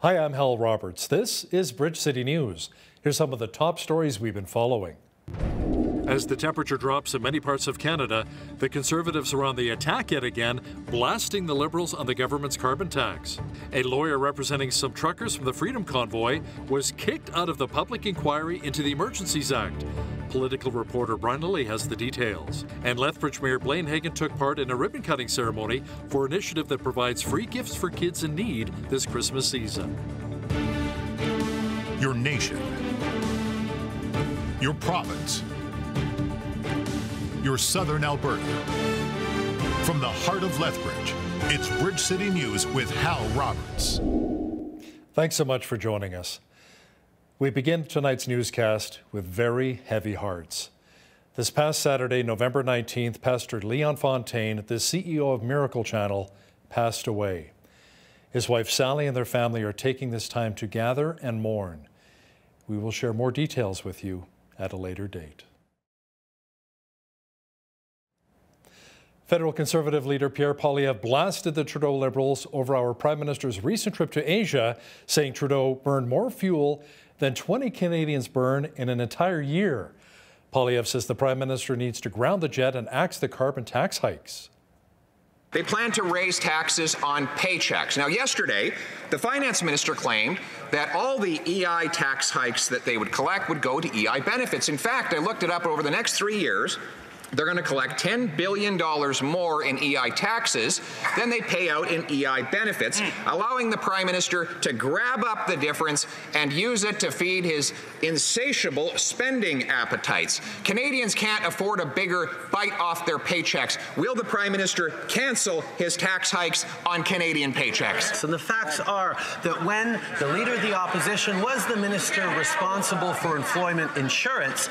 Hi, I'm Hal Roberts. This is Bridge City News. Here's some of the top stories we've been following. As the temperature drops in many parts of Canada, the Conservatives are on the attack yet again, blasting the Liberals on the government's carbon tax. A lawyer representing some truckers from the Freedom Convoy was kicked out of the public inquiry into the Emergencies Act. Political reporter Brian Lilly has the details. And Lethbridge Mayor Blaine Hagan took part in a ribbon-cutting ceremony for an initiative that provides free gifts for kids in need this Christmas season. Your nation, your province, your southern Alberta. From the heart of Lethbridge, it's Bridge City News with Hal Roberts. Thanks so much for joining us. We begin tonight's newscast with very heavy hearts. This past Saturday, November 19th, Pastor Leon Fontaine, the CEO of Miracle Channel, passed away. His wife Sally and their family are taking this time to gather and mourn. We will share more details with you at a later date. Federal Conservative leader Pierre Poilievre blasted the Trudeau Liberals over our Prime Minister's recent trip to Asia, saying Trudeau burned more fuel than 20 Canadians burn in an entire year. Poilievre says the Prime Minister needs to ground the jet and axe the carbon tax hikes. They plan to raise taxes on paychecks. Now, yesterday, the finance minister claimed that all the EI tax hikes that they would collect would go to EI benefits. In fact, I looked it up. Over the next 3 years, they're going to collect $10 billion more in EI taxes than they pay out in EI benefits, allowing the Prime Minister to grab up the difference and use it to feed his insatiable spending appetites. Canadians can't afford a bigger bite off their paychecks. Will the Prime Minister cancel his tax hikes on Canadian paychecks? So the facts are that when the Leader of the Opposition was the Minister responsible for employment insurance,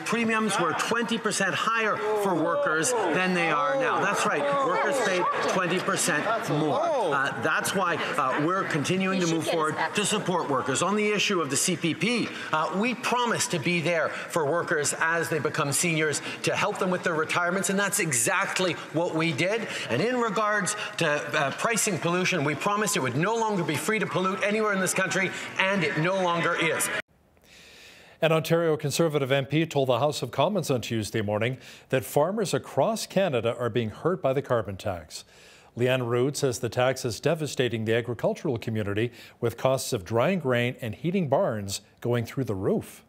premiums were 20% higher for workers than they are now. That's right, workers paid 20% more. That's why we're continuing to move forward to support workers. On the issue of the CPP, we promise to be there for workers as they become seniors to help them with their retirements, and that's exactly what we did. And in regards to pricing pollution, we promised it would no longer be free to pollute anywhere in this country, and it no longer is. An Ontario Conservative MP told the House of Commons on Tuesday morning that farmers across Canada are being hurt by the carbon tax. Leanne Rood says the tax is devastating the agricultural community, with costs of drying grain and heating barns going through the roof.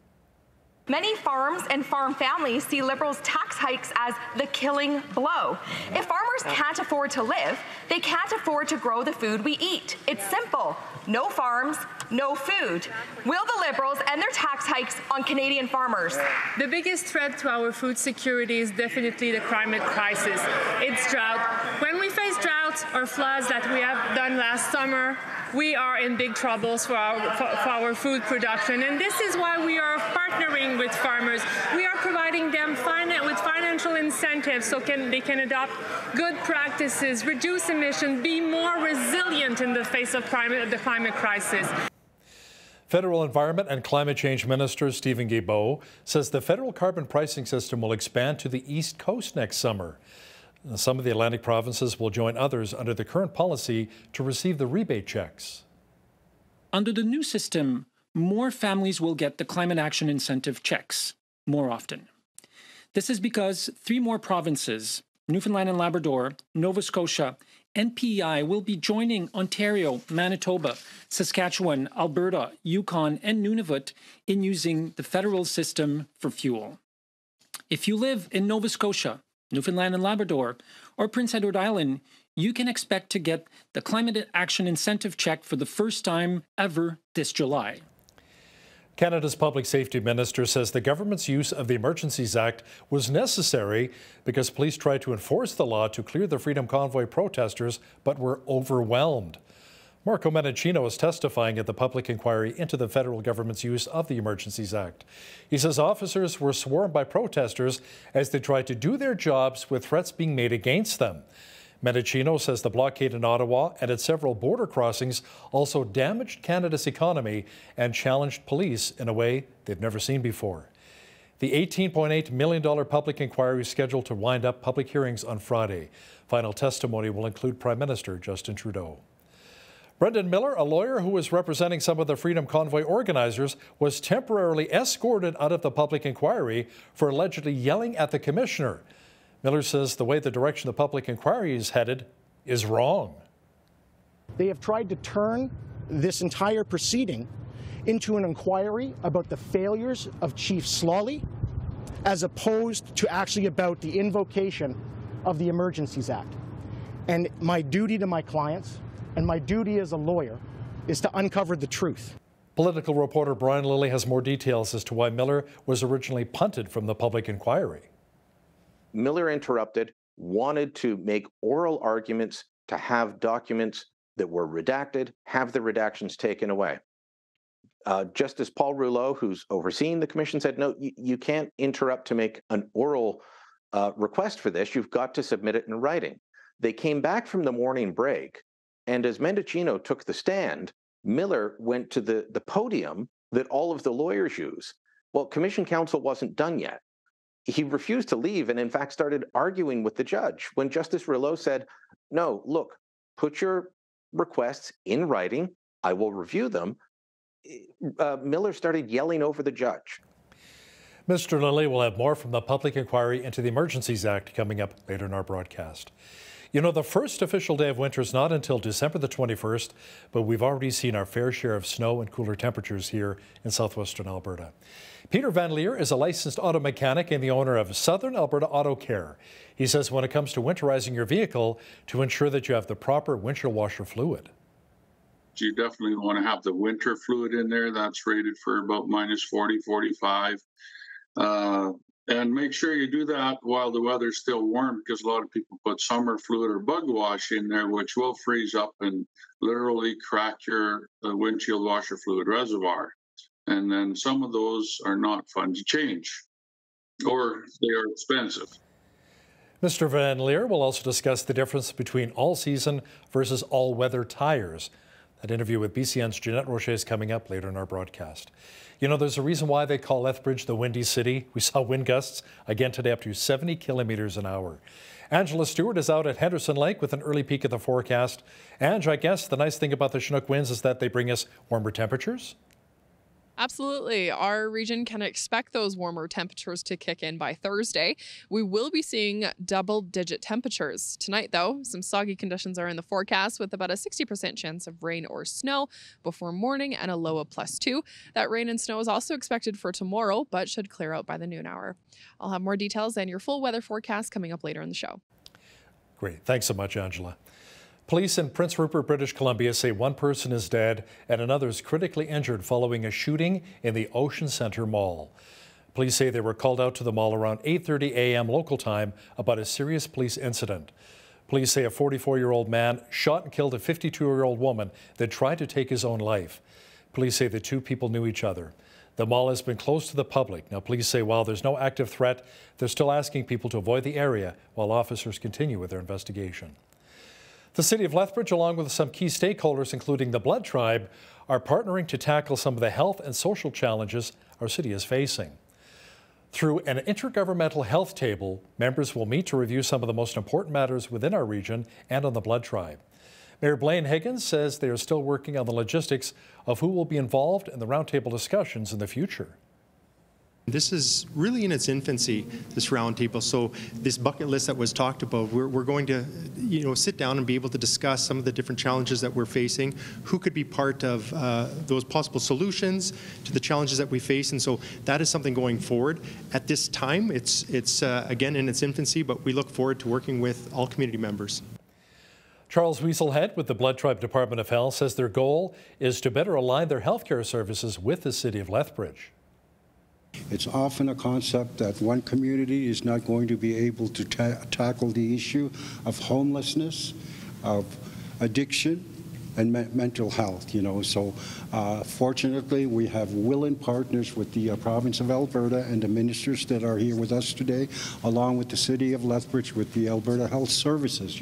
Many farms and farm families see Liberals' tax hikes as the killing blow. If farmers can't afford to live, they can't afford to grow the food we eat. It's simple. No farms, no food. Will the Liberals end their tax hikes on Canadian farmers? The biggest threat to our food security is definitely the climate crisis. It's drought. When we face droughts or floods that we have done last summer, we are in big troubles for our food production. And this is why we are partnering with farmers. We are providing them with financial incentives so they can adopt good practices, reduce emissions, be more resilient in the face of the climate crisis. Federal Environment and Climate Change Minister Stephen Guilbeault says the federal carbon pricing system will expand to the East Coast next summer. Some of the Atlantic provinces will join others under the current policy to receive the rebate checks. Under the new system, more families will get the climate action incentive checks more often. This is because 3 more provinces, Newfoundland and Labrador, Nova Scotia, and PEI will be joining Ontario, Manitoba, Saskatchewan, Alberta, Yukon, and Nunavut in using the federal system for fuel. If you live in Nova Scotia, Newfoundland and Labrador, or Prince Edward Island, you can expect to get the Climate Action Incentive check for the first time ever this July. Canada's Public Safety Minister says the government's use of the Emergencies Act was necessary because police tried to enforce the law to clear the Freedom Convoy protesters but were overwhelmed. Marco Mendicino is testifying at the public inquiry into the federal government's use of the Emergencies Act. He says officers were swarmed by protesters as they tried to do their jobs with threats being made against them. Mendicino says the blockade in Ottawa and at several border crossings also damaged Canada's economy and challenged police in a way they've never seen before. The $18.8 million public inquiry is scheduled to wind up public hearings on Friday. Final testimony will include Prime Minister Justin Trudeau. Brendan Miller, a lawyer who was representing some of the Freedom Convoy organizers, was temporarily escorted out of the public inquiry for allegedly yelling at the commissioner. Miller says the way the direction the public inquiry is headed is wrong. They have tried to turn this entire proceeding into an inquiry about the failures of Chief Slawley, as opposed to actually about the invocation of the Emergencies Act. And my duty to my clients, and my duty as a lawyer, is to uncover the truth. Political reporter Brian Lilly has more details as to why Miller was originally punted from the public inquiry. Miller interrupted, wanted to make oral arguments to have documents that were redacted, have the redactions taken away. Justice Paul Rouleau, who's overseeing the commission, said, no, you can't interrupt to make an oral request for this. You've got to submit it in writing. They came back from the morning break, and as Mendocino took the stand, Miller went to the podium that all of the lawyers use. Well, commission counsel wasn't done yet. He refused to leave and, in fact, started arguing with the judge when Justice Rouleau said, no, look, put your requests in writing. I will review them. Miller started yelling over the judge. Mr. Lilly will have more from the public inquiry into the Emergencies Act coming up later in our broadcast. You know, the first official day of winter is not until December the 21st, but we've already seen our fair share of snow and cooler temperatures here in southwestern Alberta. Peter Van Leer is a licensed auto mechanic and the owner of Southern Alberta Auto Care. He says when it comes to winterizing your vehicle, to ensure that you have the proper windshield washer fluid. You definitely want to have the winter fluid in there. That's rated for about minus 40, 45. And make sure you do that while the weather's still warm, because a lot of people put summer fluid or bug wash in there, which will freeze up and literally crack your windshield washer fluid reservoir. And then some of those are not fun to change, or they are expensive. Mr. Van Leer will also discuss the difference between all-season versus all-weather tires. That interview with BCN's Jeanette Rocher is coming up later in our broadcast. You know, there's a reason why they call Lethbridge the Windy City. We saw wind gusts again today up to 70 kilometers an hour. Angela Stewart is out at Henderson Lake with an early peek at the forecast. Ange, I guess the nice thing about the Chinook winds is that they bring us warmer temperatures. Absolutely. Our region can expect those warmer temperatures to kick in by Thursday. We will be seeing double-digit temperatures. Tonight, though, some soggy conditions are in the forecast with about a 60% chance of rain or snow before morning and a low of +2. That rain and snow is also expected for tomorrow, but should clear out by the noon hour. I'll have more details and your full weather forecast coming up later in the show. Great. Thanks so much, Angela. Police in Prince Rupert, British Columbia say one person is dead and another is critically injured following a shooting in the Ocean Centre Mall. Police say they were called out to the mall around 8:30 a.m. local time about a serious police incident. Police say a 44-year-old man shot and killed a 52-year-old woman that tried to take his own life. Police say the two people knew each other. The mall has been closed to the public. Now, police say while there's no active threat, they're still asking people to avoid the area while officers continue with their investigation. The City of Lethbridge, along with some key stakeholders, including the Blood Tribe, are partnering to tackle some of the health and social challenges our city is facing. Through an intergovernmental health table, members will meet to review some of the most important matters within our region and on the Blood Tribe. Mayor Blaine Higgins says they are still working on the logistics of who will be involved in the roundtable discussions in the future. This is really in its infancy, this roundtable. So this bucket list that was talked about, we're going to, sit down and be able to discuss some of the different challenges that we're facing, who could be part of those possible solutions to the challenges that we face. And so that is something going forward. At this time, it's again in its infancy, but we look forward to working with all community members. Charles Wieselhead with the Blood Tribe Department of Health says their goal is to better align their healthcare services with the City of Lethbridge. It's often a concept that one community is not going to be able to tackle the issue of homelessness, of addiction, and mental health, So fortunately, we have willing partners with the province of Alberta and the ministers that are here with us today, along with the City of Lethbridge with the Alberta Health Services,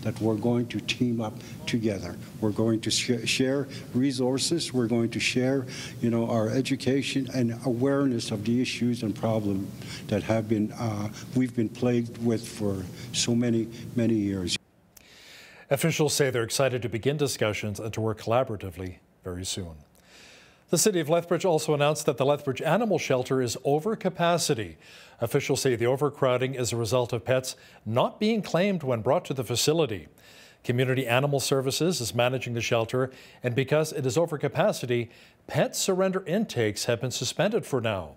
that we're going to team up together. We're going to share resources. We're going to share, our education and awareness of the issues and problems that have been we've been plagued with for so many years. Officials say they're excited to begin discussions and to work collaboratively very soon. The city of Lethbridge also announced that the Lethbridge Animal Shelter is over capacity. Officials say the overcrowding is a result of pets not being claimed when brought to the facility. Community Animal Services is managing the shelter, and because it is over capacity, pet surrender intakes have been suspended for now.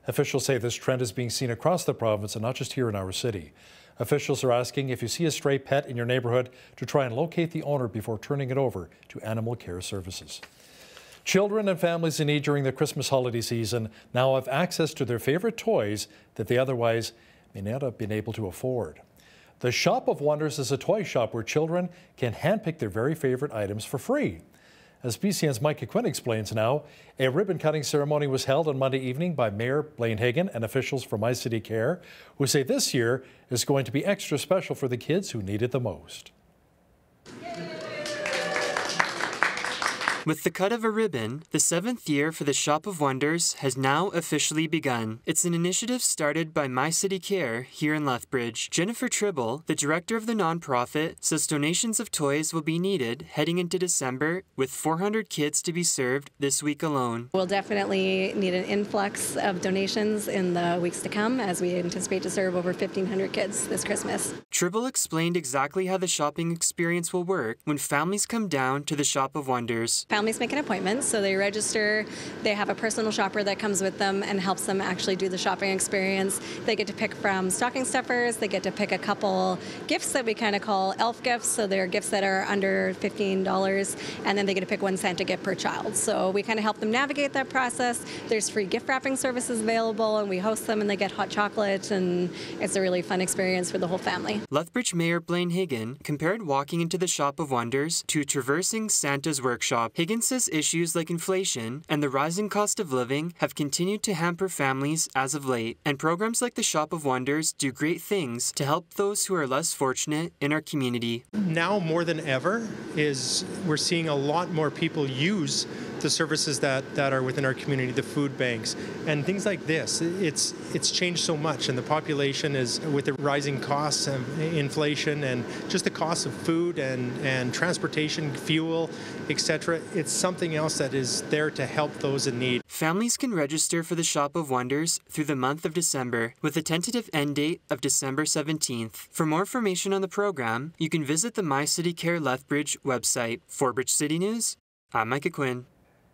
Officials say this trend is being seen across the province and not just here in our city. Officials are asking if you see a stray pet in your neighborhood to try and locate the owner before turning it over to Animal Care Services. Children and families in need during the Christmas holiday season now have access to their favorite toys that they otherwise may not have been able to afford. The Shop of Wonders is a toy shop where children can handpick their very favorite items for free. As BCN's Micah Quinn explains now, a ribbon-cutting ceremony was held on Monday evening by Mayor Blaine Hagan and officials from My City Care, who say this year is going to be extra special for the kids who need it the most. With the cut of a ribbon, the 7th year for the Shop of Wonders has now officially begun. It's an initiative started by My City Care here in Lethbridge. Jennifer Tribble, the director of the nonprofit, says donations of toys will be needed heading into December, with 400 kids to be served this week alone. We'll definitely need an influx of donations in the weeks to come as we anticipate to serve over 1,500 kids this Christmas. Tribble explained exactly how the shopping experience will work when families come down to the Shop of Wonders. Families make an appointment, so they register. They have a personal shopper that comes with them and helps them actually do the shopping experience. They get to pick from stocking stuffers. They get to pick a couple gifts that we kind of call elf gifts, so they're gifts that are under $15, and then they get to pick one Santa gift per child. So we kind of help them navigate that process. There's free gift wrapping services available, and we host them, and they get hot chocolate, and it's a really fun experience for the whole family. Lethbridge Mayor Blaine Hagan compared walking into the Shop of Wonders to traversing Santa's workshop. Hagan says issues like inflation and the rising cost of living have continued to hamper families as of late, and programs like the Shop of Wonders do great things to help those who are less fortunate in our community. Now more than ever we're seeing a lot more people use the services that are within our community, the food banks, and things like this. It's changed so much, and the population is, with the rising costs and inflation and just the cost of food and transportation, fuel, etc. It's something else that is there to help those in need. Families can register for the Shop of Wonders through the month of December, with a tentative end date of December 17th. For more information on the program, you can visit the My City Care Lethbridge website. For Bridge City News, I'm Micah Quinn.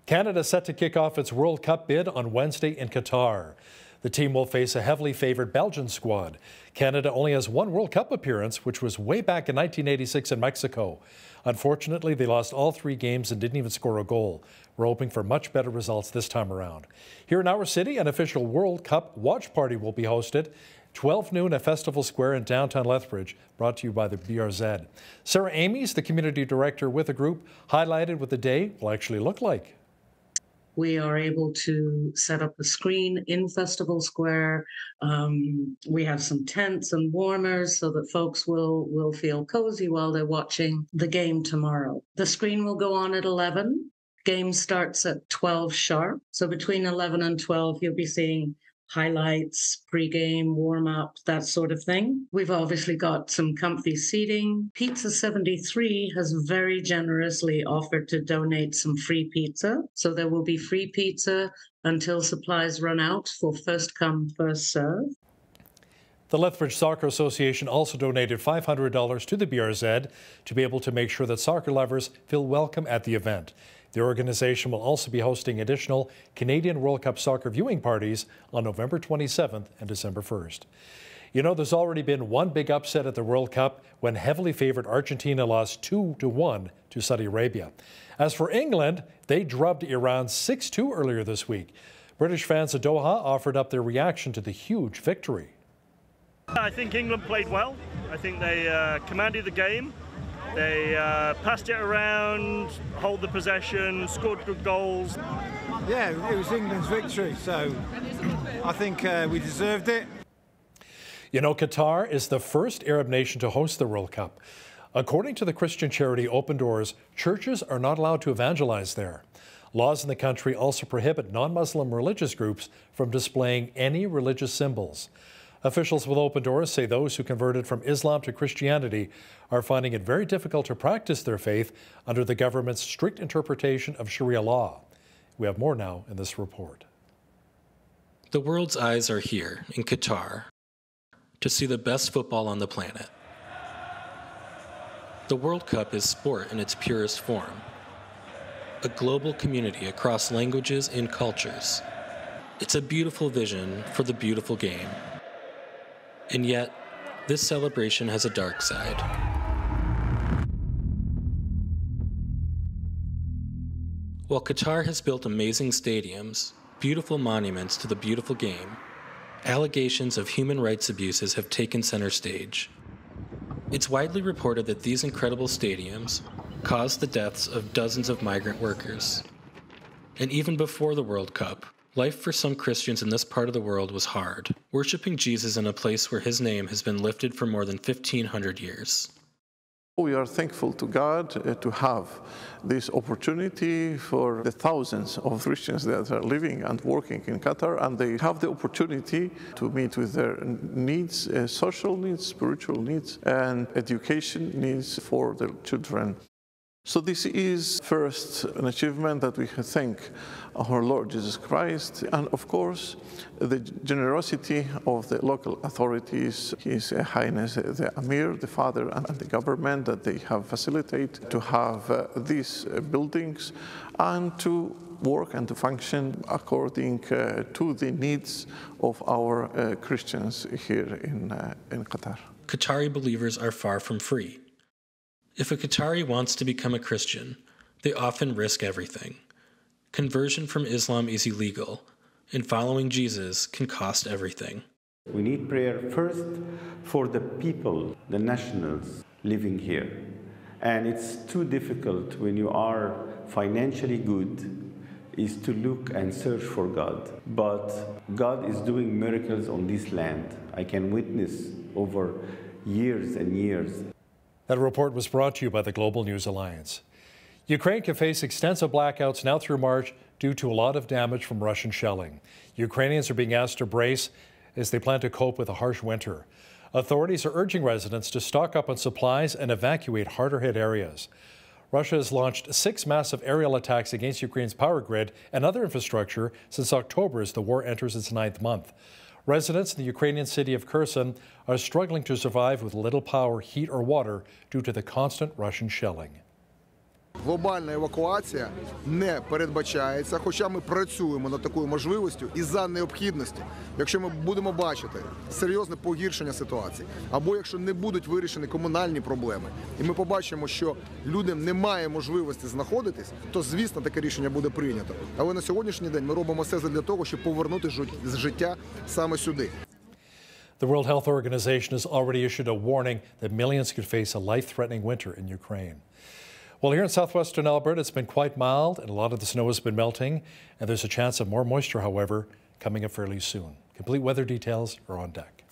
Canada set to kick off its World Cup bid on Wednesday in Qatar. The team will face a heavily favored Belgian squad. Canada only has one World Cup appearance, which was way back in 1986 in Mexico. Unfortunately, they lost all 3 games and didn't even score a goal. We're hoping for much better results this time around. Here in our city, an official World Cup watch party will be hosted. 12 noon at Festival Square in downtown Lethbridge, brought to you by the BRZ. Sarah Amies, the community director with the group, highlighted what the day will actually look like. We are able to set up a screen in Festival Square. We have some tents and warmers so that folks will feel cozy while they're watching the game tomorrow. The screen will go on at 11. Game starts at 12 sharp. So between 11 and 12, you'll be seeing highlights, pre-game, warm-up, that sort of thing. We've obviously got some comfy seating. Pizza 73 has very generously offered to donate some free pizza. So there will be free pizza until supplies run out for first come, first serve. The Lethbridge Soccer Association also donated $500 to the BRZ to be able to make sure that soccer lovers feel welcome at the event. The organization will also be hosting additional Canadian World Cup soccer viewing parties on November 27th and December 1st. You know, there's already been one big upset at the World Cup when heavily favored Argentina lost 2-1 to Saudi Arabia. As for England, they drubbed Iran 6-2 earlier this week. British fans at Doha offered up their reaction to the huge victory. I think England played well. I think they commanded the game. They passed it around, hold the possession, scored good goals. Yeah, it was England's victory, so I think we deserved it. You know, Qatar is the first Arab nation to host the World Cup. According to the Christian charity Open Doors, churches are not allowed to evangelize there. Laws in the country also prohibit non-Muslim religious groups from displaying any religious symbols. Officials with Open Doors say those who converted from Islam to Christianity are finding it very difficult to practice their faith under the government's strict interpretation of Sharia law. We have more now in this report. The world's eyes are here in Qatar to see the best football on the planet. The World Cup is sport in its purest form, a global community across languages and cultures. It's a beautiful vision for the beautiful game. And yet, this celebration has a dark side. While Qatar has built amazing stadiums, beautiful monuments to the beautiful game, allegations of human rights abuses have taken center stage. It's widely reported that these incredible stadiums caused the deaths of dozens of migrant workers. And even before the World Cup, life for some Christians in this part of the world was hard, worshiping Jesus in a place where his name has been lifted for more than 1,500 years. We are thankful to God to have this opportunity for the thousands of Christians that are living and working in Qatar, and they have the opportunity to meet with their needs, social needs, spiritual needs, and education needs for their children. So this is first an achievement that we thank our Lord Jesus Christ, and of course the generosity of the local authorities, His Highness the Amir, the Father, and the government, that they have facilitated to have these buildings and to work and to function according to the needs of our Christians here in Qatar. Qatari believers are far from free. If a Qatari wants to become a Christian, they often risk everything. Conversion from Islam is illegal, and following Jesus can cost everything. We need prayer first for the people, the nationals living here. And it's too difficult when you are financially good is to look and search for God. But God is doing miracles on this land. I can witness over years and years. That report was brought to you by the Global News Alliance. Ukraine can face extensive blackouts now through March due to a lot of damage from Russian shelling. Ukrainians are being asked to brace as they plan to cope with a harsh winter. Authorities are urging residents to stock up on supplies and evacuate harder-hit areas. Russia has launched 6 massive aerial attacks against Ukraine's power grid and other infrastructure since October as the war enters its 9th month. Residents in the Ukrainian city of Kherson are struggling to survive with little power, heat, or water due to the constant Russian shelling. Глобальна евакуація не передбачається, хоча ми працюємо над такою можливістю і за необхідності, якщо ми будемо бачити серйозне погіршення ситуації, або якщо не будуть вирішені комунальні проблеми, і ми побачимо, що людям немає можливості знаходитись, то, звісно, таке рішення буде прийнято. Але на сьогоднішній день ми робимо все для того, щоб повернути життя саме сюди. The World Health Organization has already issued a warning that millions could face a life-threatening winter in Ukraine. Well, here in southwestern Alberta, it's been quite mild and a lot of the snow has been melting, and there's a chance of more moisture, however, coming up fairly soon. Complete weather details are on deck.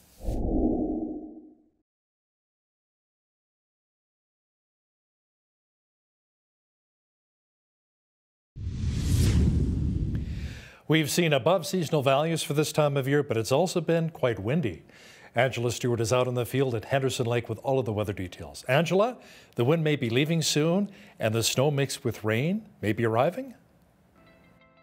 We've seen above seasonal values for this time of year, but it's also been quite windy. Angela Stewart is out in the field at Henderson Lake with all of the weather details. Angela, the wind may be leaving soon, and the snow mixed with rain may be arriving?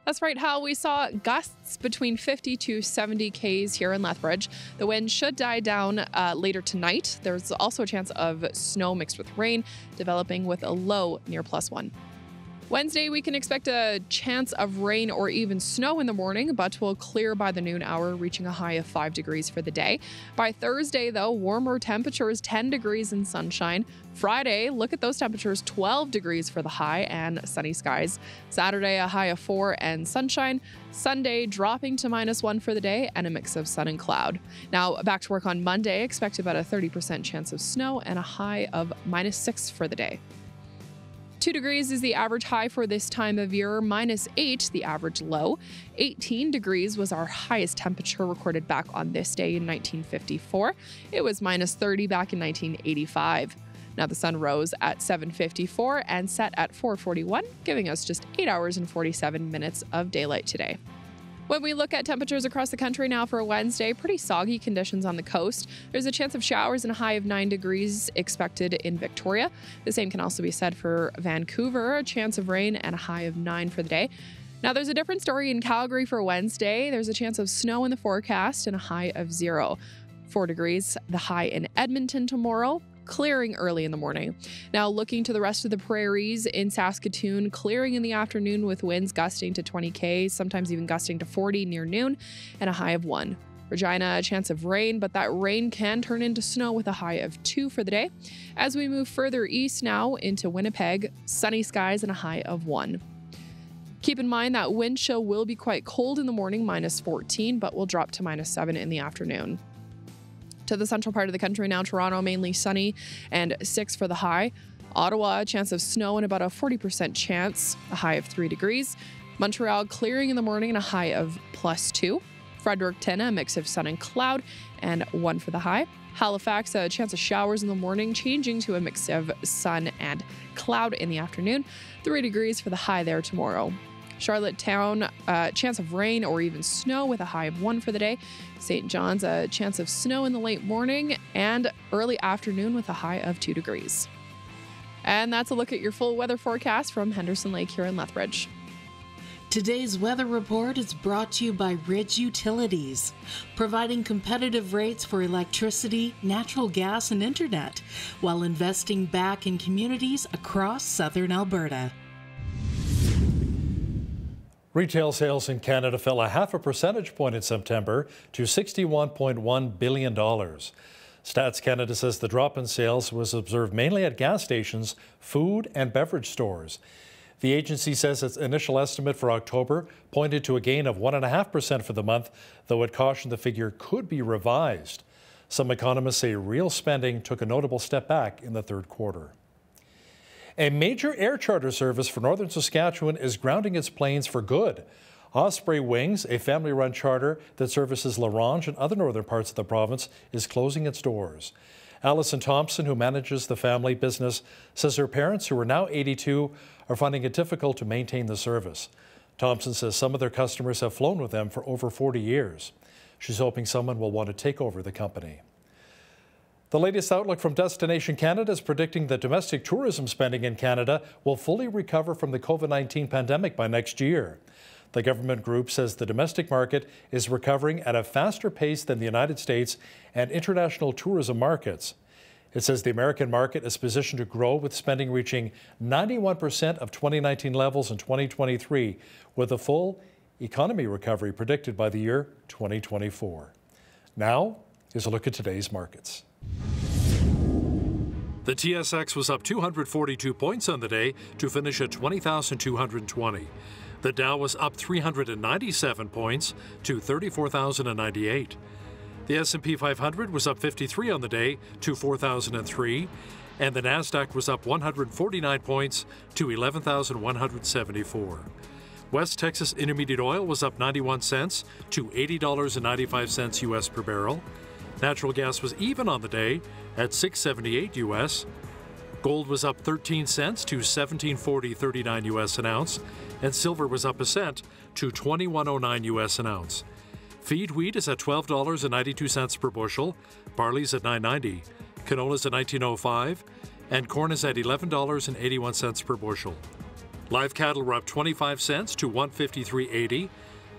That's right, Hal. We saw gusts between 50 to 70 Ks here in Lethbridge. The wind should die down later tonight. There's also a chance of snow mixed with rain, developing with a low near +1. Wednesday, we can expect a chance of rain or even snow in the morning, but will clear by the noon hour, reaching a high of 5 degrees for the day. By Thursday, though, warmer temperatures, 10 degrees and sunshine. Friday, look at those temperatures, 12 degrees for the high and sunny skies. Saturday, a high of 4 and sunshine. Sunday, dropping to -1 for the day and a mix of sun and cloud. Now, back to work on Monday, expect about a 30% chance of snow and a high of -6 for the day. 2 degrees is the average high for this time of year, -8 the average low. 18 degrees was our highest temperature recorded back on this day in 1954. It was -30 back in 1985. Now the sun rose at 7:54 and set at 4:41, giving us just 8 hours and 47 minutes of daylight today. When we look at temperatures across the country now for Wednesday, pretty soggy conditions on the coast. There's a chance of showers and a high of 9 degrees expected in Victoria. The same can also be said for Vancouver, a chance of rain and a high of 9 for the day. Now, there's a different story in Calgary for Wednesday. There's a chance of snow in the forecast and a high of 0. 4 degrees, the high in Edmonton tomorrow. Clearing early in the morning. Now looking to the rest of the prairies in Saskatoon, clearing in the afternoon with winds gusting to 20 km, sometimes even gusting to 40 near noon, and a high of 1. Regina, a chance of rain, but that rain can turn into snow with a high of 2 for the day. As we move further east now into Winnipeg, sunny skies and a high of 1. Keep in mind that wind chill will be quite cold in the morning, -14, but will drop to -7 in the afternoon. To the central part of the country now, Toronto mainly sunny and 6 for the high. Ottawa, a chance of snow and about a 40% chance, a high of 3 degrees. Montreal, clearing in the morning and a high of +2. Fredericton, a mix of sun and cloud and 1 for the high. Halifax, a chance of showers in the morning, changing to a mix of sun and cloud in the afternoon. 3 degrees for the high there tomorrow. Charlottetown, chance of rain or even snow with a high of 1 for the day. St. John's, a chance of snow in the late morning and early afternoon with a high of 2 degrees. And that's a look at your full weather forecast from Henderson Lake here in Lethbridge. Today's weather report is brought to you by Ridge Utilities, providing competitive rates for electricity, natural gas, and internet, while investing back in communities across southern Alberta. Retail sales in Canada fell a half a percentage point in September to $61.1 billion. Stats Canada says the drop in sales was observed mainly at gas stations, food and beverage stores. The agency says its initial estimate for October pointed to a gain of 1.5% for the month, though it cautioned the figure could be revised. Some economists say real spending took a notable step back in the third quarter. A major air charter service for northern Saskatchewan is grounding its planes for good. Osprey Wings, a family-run charter that services La Ronge and other northern parts of the province, is closing its doors. Alison Thompson, who manages the family business, says her parents, who are now 82, are finding it difficult to maintain the service. Thompson says some of their customers have flown with them for over 40 years. She's hoping someone will want to take over the company. The latest outlook from Destination Canada is predicting that domestic tourism spending in Canada will fully recover from the COVID-19 pandemic by next year. The government group says the domestic market is recovering at a faster pace than the United States and international tourism markets. It says the American market is positioned to grow, with spending reaching 91% of 2019 levels in 2023, with a full economy recovery predicted by the year 2024. Now, here's a look at today's markets. The TSX was up 242 points on the day to finish at 20,220. The Dow was up 397 points to 34,098. The S&P 500 was up 53 on the day to 4,003, and the Nasdaq was up 149 points to 11,174. West Texas Intermediate Oil was up 91 cents to $80.95 U.S. per barrel. Natural gas was even on the day at $6.78 U.S. Gold was up 13 cents to $17.40.39 U.S. an ounce, and silver was up a cent to $21.09 U.S. an ounce. Feed wheat is at $12.92 per bushel, barley's at $9.90, canola's at $19.05, and corn is at $11.81 per bushel. Live cattle were up 25 cents to $153.80.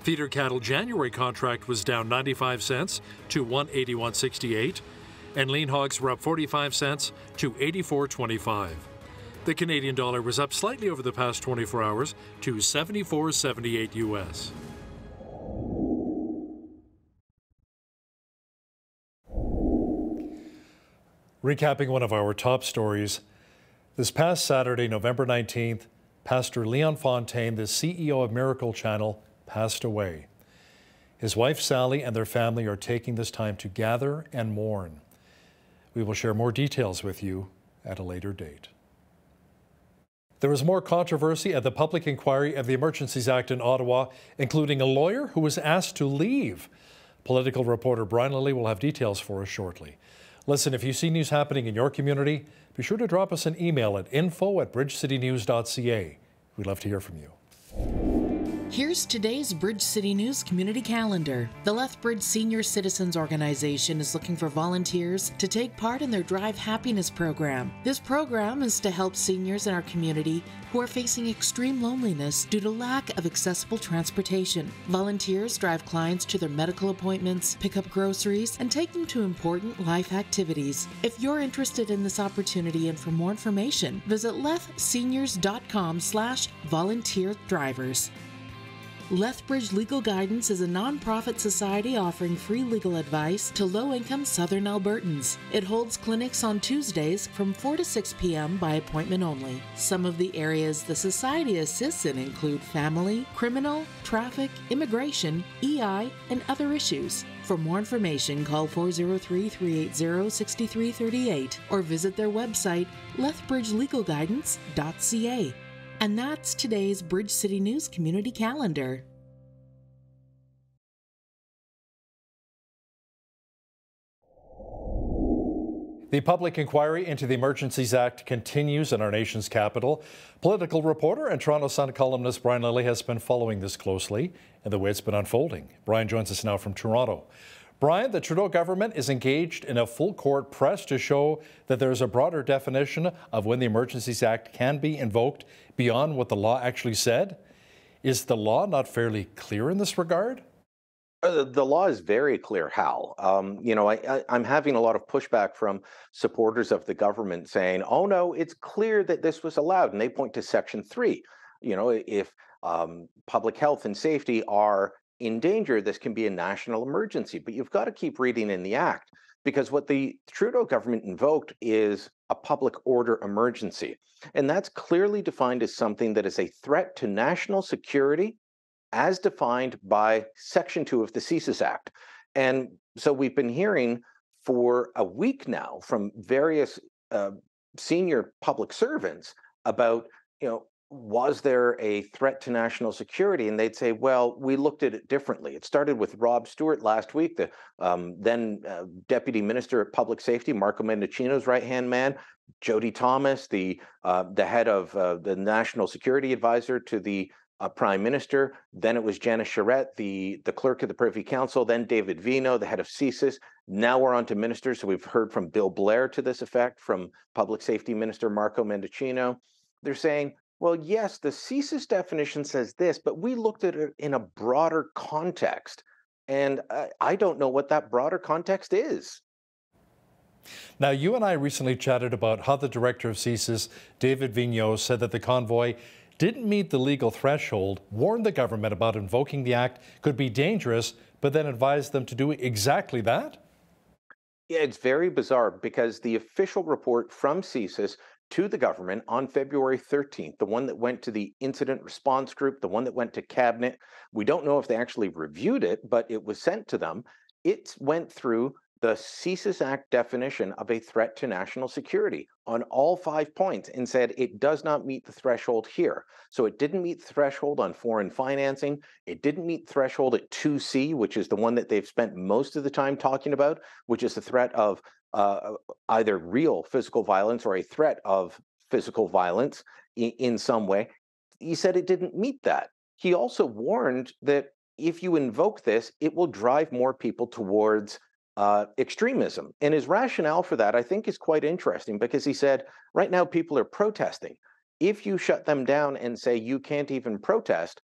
Feeder cattle January contract was down 95 cents to $181.68, and lean hogs were up 45 cents to $84.25. The Canadian dollar was up slightly over the past 24 hours to 74.78 U.S. Recapping one of our top stories, this past Saturday, November 19th, Pastor Leon Fontaine, the CEO of Miracle Channel, passed away. His wife Sally and their family are taking this time to gather and mourn. We will share more details with you at a later date. There was more controversy at the public inquiry of the Emergencies Act in Ottawa, including a lawyer who was asked to leave. Political reporter Brian Lilly will have details for us shortly. Listen, if you see news happening in your community, be sure to drop us an email at info@bridgecitynews.ca. We'd love to hear from you. Here's today's Bridge City News Community Calendar. The Lethbridge Senior Citizens Organization is looking for volunteers to take part in their Drive Happiness program. This program is to help seniors in our community who are facing extreme loneliness due to lack of accessible transportation. Volunteers drive clients to their medical appointments, pick up groceries, and take them to important life activities. If you're interested in this opportunity and for more information, visit lethseniors.com/volunteer drivers. Lethbridge Legal Guidance is a non-profit society offering free legal advice to low-income Southern Albertans. It holds clinics on Tuesdays from 4 to 6 p.m. by appointment only. Some of the areas the society assists in include family, criminal, traffic, immigration, EI, and other issues. For more information, call 403-380-6338 or visit their website, lethbridgelegalguidance.ca. And that's today's Bridge City News Community Calendar. The public inquiry into the Emergencies Act continues in our nation's capital. Political reporter and Toronto Sun columnist Brian Lilly has been following this closely and the way it's been unfolding. Brian joins us now from Toronto. Brian, the Trudeau government is engaged in a full-court press to show that there is a broader definition of when the Emergencies Act can be invoked beyond what the law actually said. Is the law not fairly clear in this regard? The law is very clear, Hal. I'm having a lot of pushback from supporters of the government saying, oh, no, it's clear that this was allowed. And they point to Section 3. If public health and safety are in danger, this can be a national emergency. But you've got to keep reading in the Act, because what the Trudeau government invoked is a public order emergency. And that's clearly defined as something that is a threat to national security as defined by Section 2 of the CSIS Act. And so we've been hearing for a week now from various senior public servants about, was there a threat to national security? And they'd say, well, we looked at it differently. It started with Rob Stewart last week, the then Deputy Minister of Public Safety, Marco Mendicino's right-hand man, Jody Thomas, the head of the National Security Advisor to the Prime Minister. Then it was Janice Charette, the clerk of the Privy Council, then David Vino, the head of CSIS. Now we're on to ministers. So we've heard from Bill Blair to this effect, from Public Safety Minister Marco Mendicino. They're saying, well, yes, the CSIS definition says this, but we looked at it in a broader context. And I don't know what that broader context is. Now, you and I recently chatted about how the director of CSIS, David Vigneault, said that the convoy didn't meet the legal threshold, warned the government about invoking the act could be dangerous, but then advised them to do exactly that? Yeah, it's very bizarre, because the official report from CSIS to the government on February 13th, the one that went to the incident response group, the one that went to cabinet, we don't know if they actually reviewed it, but it was sent to them. It went through the CSIS Act definition of a threat to national security on all 5 points and said it does not meet the threshold here. So it didn't meet the threshold on foreign financing. It didn't meet the threshold at 2C, which is the one that they've spent most of the time talking about, which is the threat of either real physical violence or a threat of physical violence in some way. He said it didn't meet that. He also warned that if you invoke this, it will drive more people towards extremism. And his rationale for that, I think, is quite interesting, because he said, right now people are protesting. If you shut them down and say you can't even protest,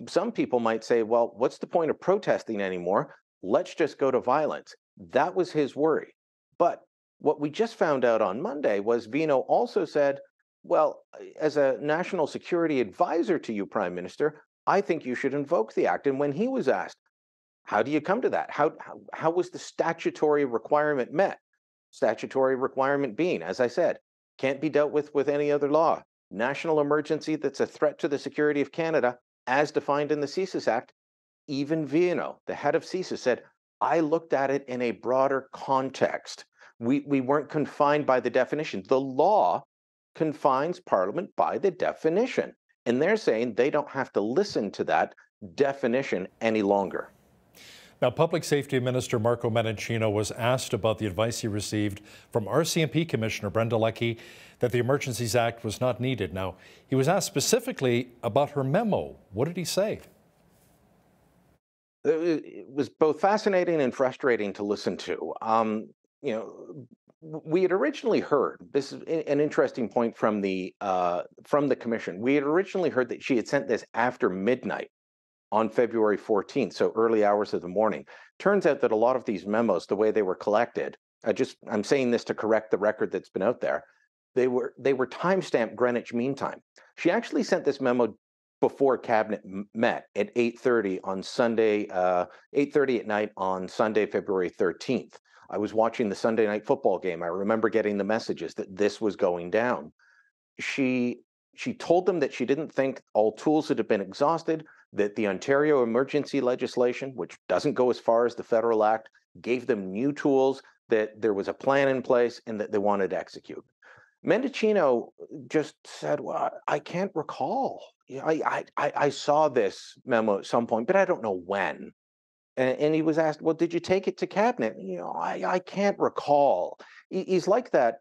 some people might say, well, what's the point of protesting anymore? Let's just go to violence. That was his worry. But what we just found out on Monday was Vino also said, well, as a national security advisor to you, Prime Minister, I think you should invoke the act. And when he was asked, how do you come to that? How was the statutory requirement met? Statutory requirement being, as I said, can't be dealt with any other law. National emergency that's a threat to the security of Canada, as defined in the CSIS Act. Even Vino, the head of CSIS, said, I looked at it in a broader context. We weren't confined by the definition. The law confines Parliament by the definition. And they're saying they don't have to listen to that definition any longer. Now, Public Safety Minister Marco Mendicino was asked about the advice he received from RCMP Commissioner Brenda Leckie that the Emergencies Act was not needed. Now, he was asked specifically about her memo. What did he say? It was both fascinating and frustrating to listen to. We had originally heard, this is an interesting point from the commission. We had originally heard that she had sent this after midnight on February 14th, so early hours of the morning. Turns out that a lot of these memos, the way they were collected, I'm saying this to correct the record that's been out there, they were timestamped Greenwich Mean Time. She actually sent this memo before cabinet met at 8:30 on Sunday, 8:30 at night on Sunday, February 13th. I was watching the Sunday night football game. I remember getting the messages that this was going down. She told them that she didn't think all tools had been exhausted, that the Ontario emergency legislation, which doesn't go as far as the federal act, gave them new tools, that there was a plan in place, and that they wanted to execute. Mendicino just said, well, I can't recall. I saw this memo at some point, but I don't know when. And he was asked, well, did you take it to cabinet? I can't recall. He's like that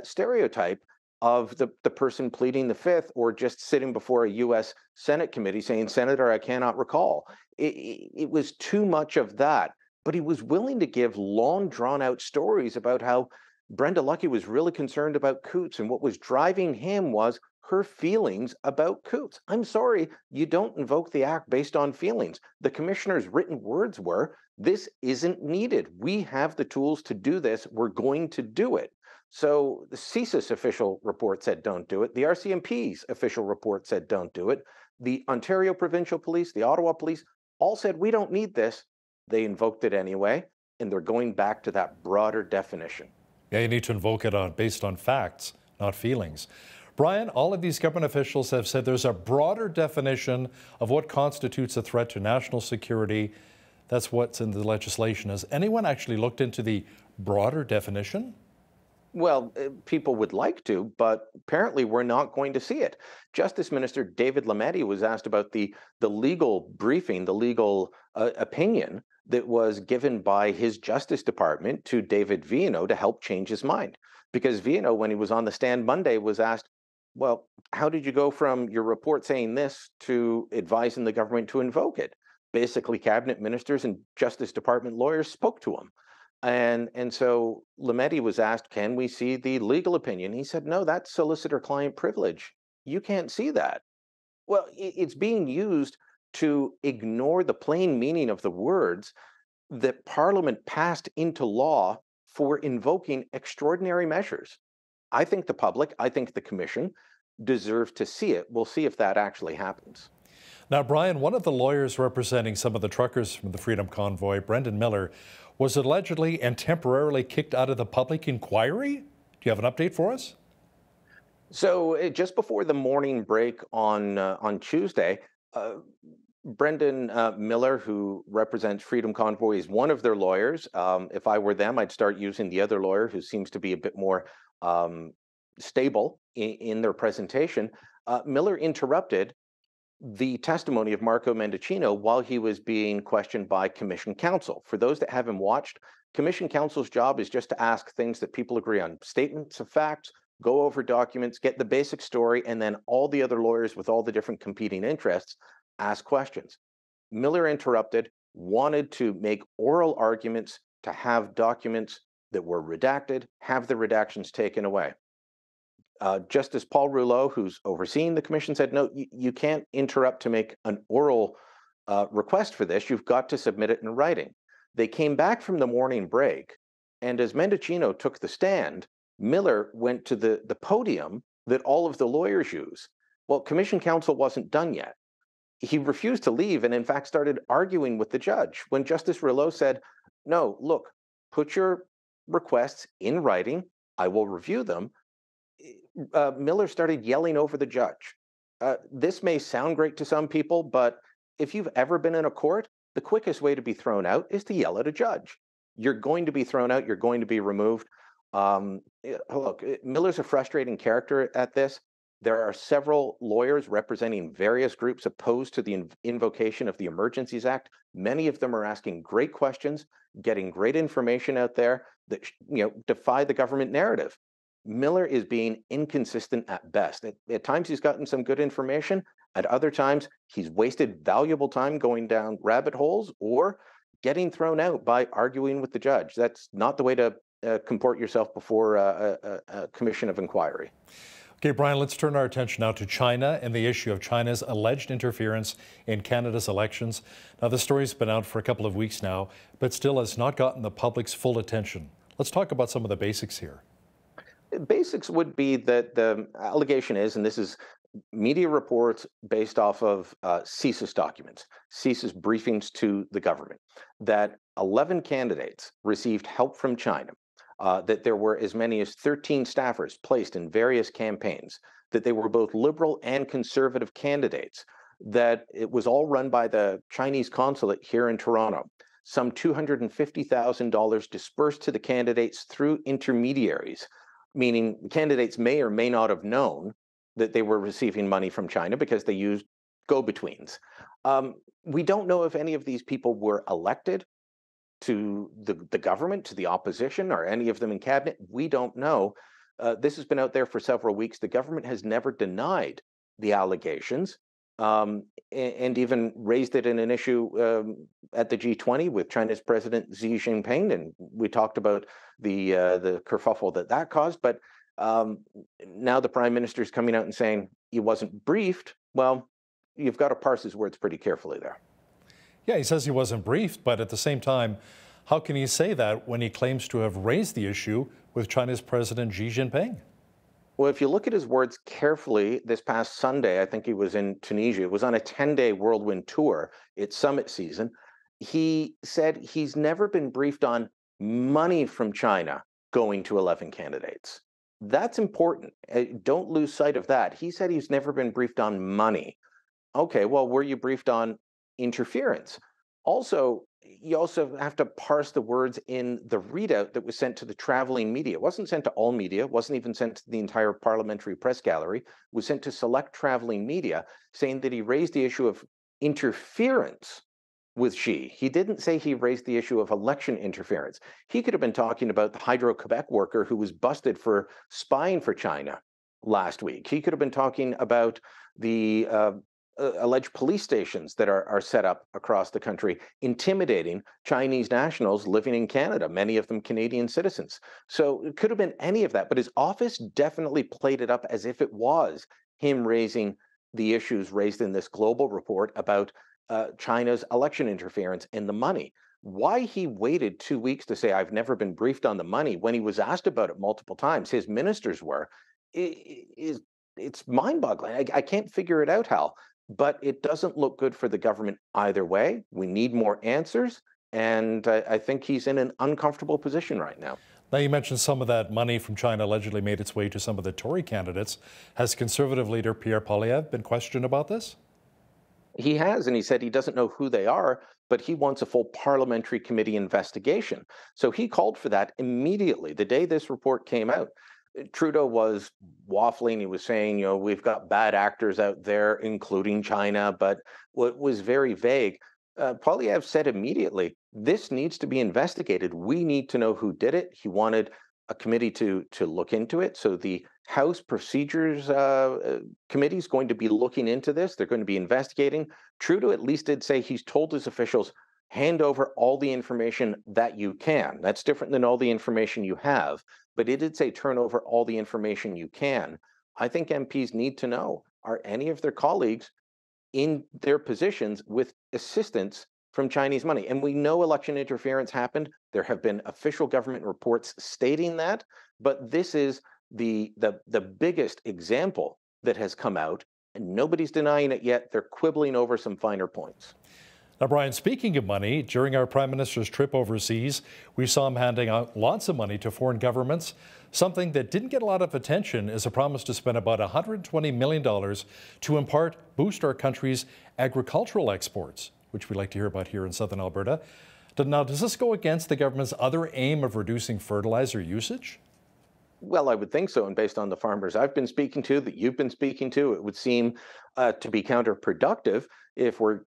stereotype of the person pleading the fifth or just sitting before a U.S. Senate committee saying, Senator, I cannot recall. It was too much of that. But he was willing to give long, drawn-out stories about how Brenda Leckie was really concerned about Coots, and what was driving him was her feelings about Coots. I'm sorry, you don't invoke the act based on feelings. The commissioner's written words were, this isn't needed. We have the tools to do this. We're going to do it. So the CSIS official report said don't do it. The RCMP's official report said don't do it. The Ontario Provincial Police, the Ottawa Police, all said we don't need this. They invoked it anyway, and they're going back to that broader definition. Yeah, you need to invoke it based on facts, not feelings. Brian, all of these government officials have said there's a broader definition of what constitutes a threat to national security. That's what's in the legislation. Has anyone actually looked into the broader definition? Well, people would like to, but apparently we're not going to see it. Justice Minister David Lametti was asked about the legal briefing, the legal opinion that was given by his Justice Department to David Viano to help change his mind. Because Viano, when he was on the stand Monday, was asked, well, how did you go from your report saying this to advising the government to invoke it? Basically, cabinet ministers and Justice Department lawyers spoke to him. And so Lametti was asked, can we see the legal opinion? He said, no, that's solicitor-client privilege. You can't see that. Well, it's being used to ignore the plain meaning of the words that Parliament passed into law for invoking extraordinary measures. I think the public, I think the Commission deserve to see it. We'll see if that actually happens. Now, Brian, one of the lawyers representing some of the truckers from the Freedom Convoy, Brendan Miller, was allegedly and temporarily kicked out of the public inquiry. Do you have an update for us? So just before the morning break on Tuesday, Brendan Miller, who represents Freedom Convoy, is one of their lawyers. If I were them, I'd start using the other lawyer who seems to be a bit more stable in their presentation. Miller interrupted the testimony of Marco Mendicino while he was being questioned by Commission counsel. For those that haven't watched, Commission counsel's job is just to ask things that people agree on, statements of facts, go over documents, get the basic story, and then all the other lawyers with all the different competing interests ask questions. Miller interrupted, wanted to make oral arguments, to have documents that were redacted, have the redactions taken away. Justice Paul Rouleau, who's overseeing the commission, said, no, you can't interrupt to make an oral request for this. You've got to submit it in writing. They came back from the morning break, and as Mendicino took the stand, Miller went to the podium that all of the lawyers use. Well, commission counsel wasn't done yet. He refused to leave and, in fact, started arguing with the judge. When Justice Rouleau said, no, look, put your requests in writing. I will review them. Miller started yelling over the judge. This may sound great to some people, but if you've ever been in a court, the quickest way to be thrown out is to yell at a judge. You're going to be thrown out. You're going to be removed. Look, Miller's a frustrating character at this. There are several lawyers representing various groups opposed to the invocation of the Emergencies Act. Many of them are asking great questions, getting great information out there that defy the government narrative. Miller is being inconsistent at best. At times he's gotten some good information. At other times he's wasted valuable time going down rabbit holes or getting thrown out by arguing with the judge. That's not the way to comport yourself before a commission of inquiry. Okay, Brian, let's turn our attention now to China and the issue of China's alleged interference in Canada's elections. Now, the story's been out for a couple of weeks now, but still has not gotten the public's full attention. Let's talk about some of the basics here. Basics would be that the allegation is, and this is media reports based off of CSIS documents, CSIS briefings to the government, that 11 candidates received help from China. That there were as many as 13 staffers placed in various campaigns, that they were both liberal and conservative candidates, that it was all run by the Chinese consulate here in Toronto. Some $250,000 dispersed to the candidates through intermediaries, meaning candidates may or may not have known that they were receiving money from China because they used go-betweens. We don't know if any of these people were elected to the government, to the opposition, or any of them in cabinet. We don't know. This has been out there for several weeks. The government has never denied the allegations and even raised it in an issue at the G20 with China's President Xi Jinping. And we talked about the kerfuffle that caused. But now the Prime Minister is coming out and saying he wasn't briefed. Well, you've got to parse his words pretty carefully there. Yeah, he says he wasn't briefed, but at the same time, how can he say that when he claims to have raised the issue with China's President Xi Jinping? Well, if you look at his words carefully, this past Sunday, I think he was in Tunisia. It was on a 10-day whirlwind tour. It's summit season. He said he's never been briefed on money from China going to 11 candidates. That's important. Don't lose sight of that. He said he's never been briefed on money. Okay, well, were you briefed on interference? Also, you also have to parse the words in the readout that was sent to the traveling media. It wasn't sent to all media, wasn't even sent to the entire parliamentary press gallery. It was sent to select traveling media, saying that he raised the issue of interference with Xi. He didn't say he raised the issue of election interference. He could have been talking about the Hydro-Quebec worker who was busted for spying for China last week. He could have been talking about the alleged police stations that are set up across the country, intimidating Chinese nationals living in Canada, many of them Canadian citizens. So it could have been any of that, but his office definitely played it up as if it was him raising the issues raised in this global report about China's election interference and the money. Why he waited 2 weeks to say, I've never been briefed on the money, when he was asked about it multiple times, his ministers were, it's mind-boggling. I can't figure it out, Hal. But it doesn't look good for the government either way. We need more answers, and I think he's in an uncomfortable position right now. Now, you mentioned some of that money from China allegedly made its way to some of the Tory candidates. Has Conservative leader Pierre Poilievre been questioned about this? He has, and he said he doesn't know who they are, but he wants a full parliamentary committee investigation. So he called for that immediately, the day this report came out. Trudeau was waffling. He was saying, we've got bad actors out there, including China, but what was very vague. Poilievre said immediately, this needs to be investigated. We need to know who did it. He wanted a committee to look into it. So the House Procedures Committee is going to be looking into this. They're going to be investigating. Trudeau at least did say he's told his officials, hand over all the information that you can. That's different than all the information you have. But it did say turn over all the information you can. I think MPs need to know, are any of their colleagues in their positions with assistance from Chinese money? And we know election interference happened. There have been official government reports stating that, but this is the biggest example that has come out, and nobody's denying it yet. They're quibbling over some finer points. Now, Brian, speaking of money, during our Prime Minister's trip overseas, we saw him handing out lots of money to foreign governments. Something that didn't get a lot of attention is a promise to spend about $120 million to in part boost our country's agricultural exports, which we like to hear about here in southern Alberta. Now, does this go against the government's other aim of reducing fertilizer usage? Well, I would think so. And based on the farmers I've been speaking to, that you've been speaking to, it would seem to be counterproductive if we're,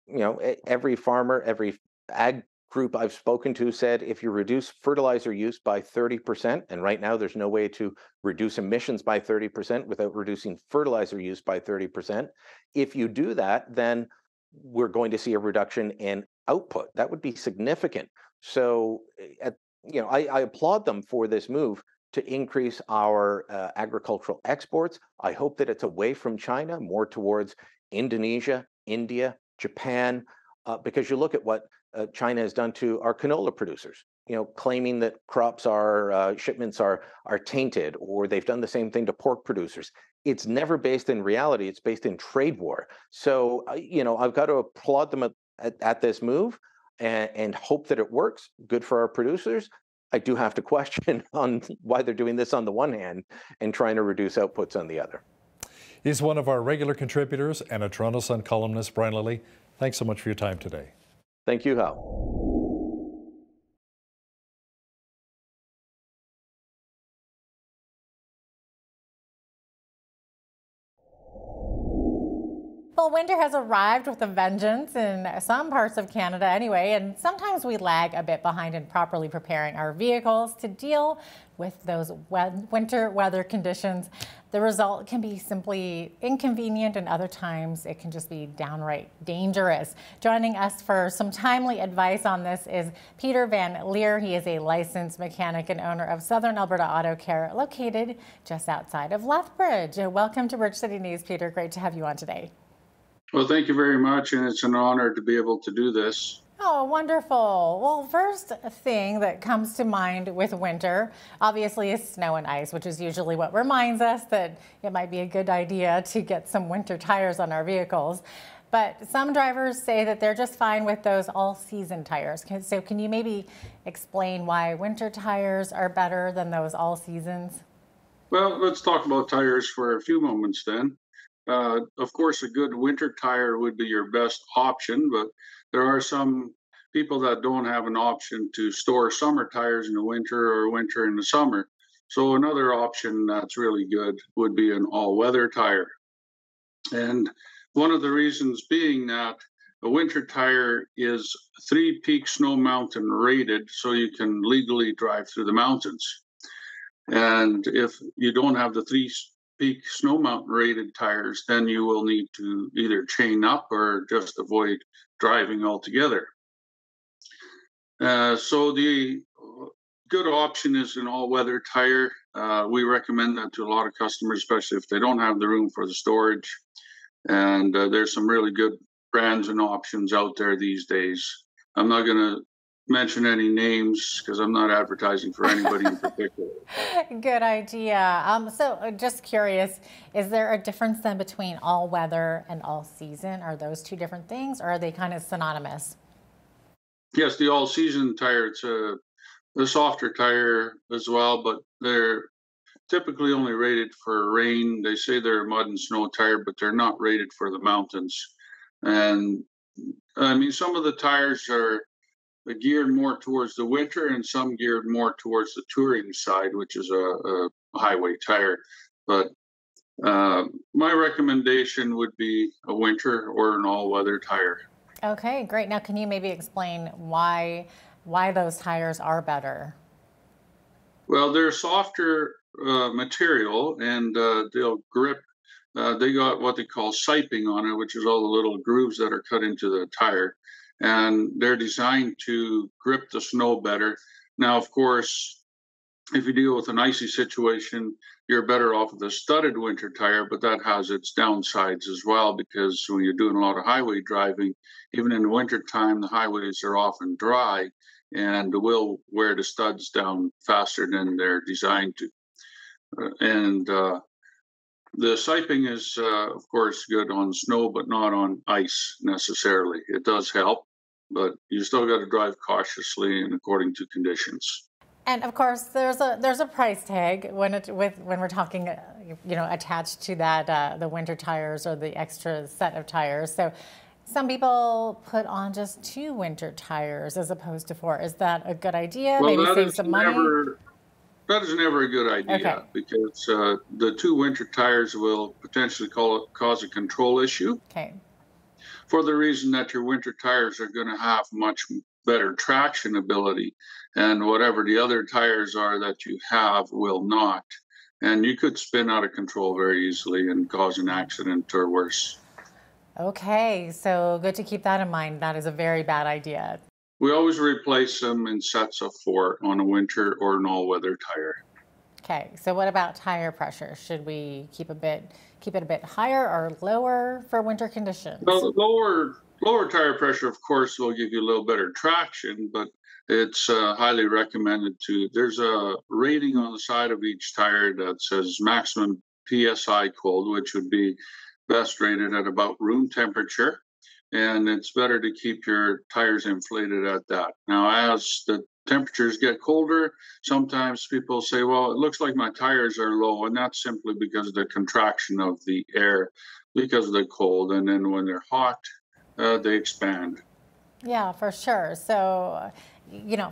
every farmer, every ag group I've spoken to said if you reduce fertilizer use by 30%, and right now there's no way to reduce emissions by 30% without reducing fertilizer use by 30%. If you do that, then we're going to see a reduction in output. That would be significant. So, I applaud them for this move to increase our agricultural exports. I hope that it's away from China, more towards Indonesia, India, Japan, because you look at what China has done to our canola producers, claiming that crops are, shipments are tainted, or they've done the same thing to pork producers. It's never based in reality, it's based in trade war. So, I've got to applaud them at this move and hope that it works. Good for our producers. I do have to question on why they're doing this on the one hand and trying to reduce outputs on the other. He's one of our regular contributors and a Toronto Sun columnist. Brian Lilly, thanks so much for your time today. Thank you, Hal. Well, winter has arrived with a vengeance in some parts of Canada anyway, and sometimes we lag a bit behind in properly preparing our vehicles to deal with those winter weather conditions. The result can be simply inconvenient, and other times it can just be downright dangerous. Joining us for some timely advice on this is Peter Van Leer. He is a licensed mechanic and owner of Southern Alberta Auto Care, located just outside of Lethbridge. Welcome to Bridge City News, Peter. Great to have you on today. Well, thank you very much, and it's an honor to be able to do this. Oh, wonderful. Well, first thing that comes to mind with winter, obviously, is snow and ice, which is usually what reminds us that it might be a good idea to get some winter tires on our vehicles. But some drivers say that they're just fine with those all-season tires. So can you maybe explain why winter tires are better than those all seasons? Well, let's talk about tires for a few moments then. Of course, a good winter tire would be your best option, but there are some people that don't have an option to store summer tires in the winter or winter in the summer. So another option that's really good would be an all-weather tire. And one of the reasons being that a winter tire is 3 peak snow mountain rated, so you can legally drive through the mountains. And if you don't have the 3 peak snow mountain rated tires, then you will need to either chain up or just avoid driving altogether. So the good option is an all-weather tire. We recommend that to a lot of customers, especially if they don't have the room for the storage. And there's some really good brands and options out there these days. I'm not going to mention any names because I'm not advertising for anybody in particular. Good idea. So just curious, is there a difference then between all weather and all season? Are those two different things, or are they kind of synonymous? Yes, the all season tire, it's a softer tire as well, but they're typically only rated for rain. They say they're a mud and snow tire, but they're not rated for the mountains. And I mean, some of the tires are geared more towards the winter and some geared more towards the touring side, which is a highway tire. But my recommendation would be a winter or an all-weather tire. Okay, great. Now, can you maybe explain why those tires are better? Well, they're softer material, and they'll grip. They got what they call siping on it, which is all the little grooves that are cut into the tire. And they're designed to grip the snow better. Now, of course, if you deal with an icy situation, you're better off with a studded winter tire, but that has its downsides as well, because when you're doing a lot of highway driving, even in the winter time, the highways are often dry and will wear the studs down faster than they're designed to. The siping is, of course, good on snow, but not on ice necessarily. It does help, but you still got to drive cautiously and according to conditions. And of course, there's a price tag when we're talking, attached to that the winter tires or the extra set of tires. So some people put on just 2 winter tires as opposed to 4. Is that a good idea? Well, maybe save some money? That is never a good idea because the two winter tires will potentially cause a control issue. Okay. For the reason that your winter tires are going to have much better traction ability, and whatever the other tires are that you have will not. And you could spin out of control very easily and cause an accident or worse. Okay, so good to keep that in mind. That is a very bad idea. We always replace them in sets of 4 on a winter or an all-weather tire. Okay, so what about tire pressure? Should we keep it a bit higher or lower for winter conditions? Well, lower tire pressure, of course, will give you a little better traction, but it's highly recommended to. There's a rating on the side of each tire that says maximum PSI cold, which would be best rated at about room temperature. And it's better to keep your tires inflated at that. Now, as the temperatures get colder, sometimes people say, well, it looks like my tires are low, and that's simply because of the contraction of the air because of the cold. And then when they're hot, they expand. Yeah, for sure. So,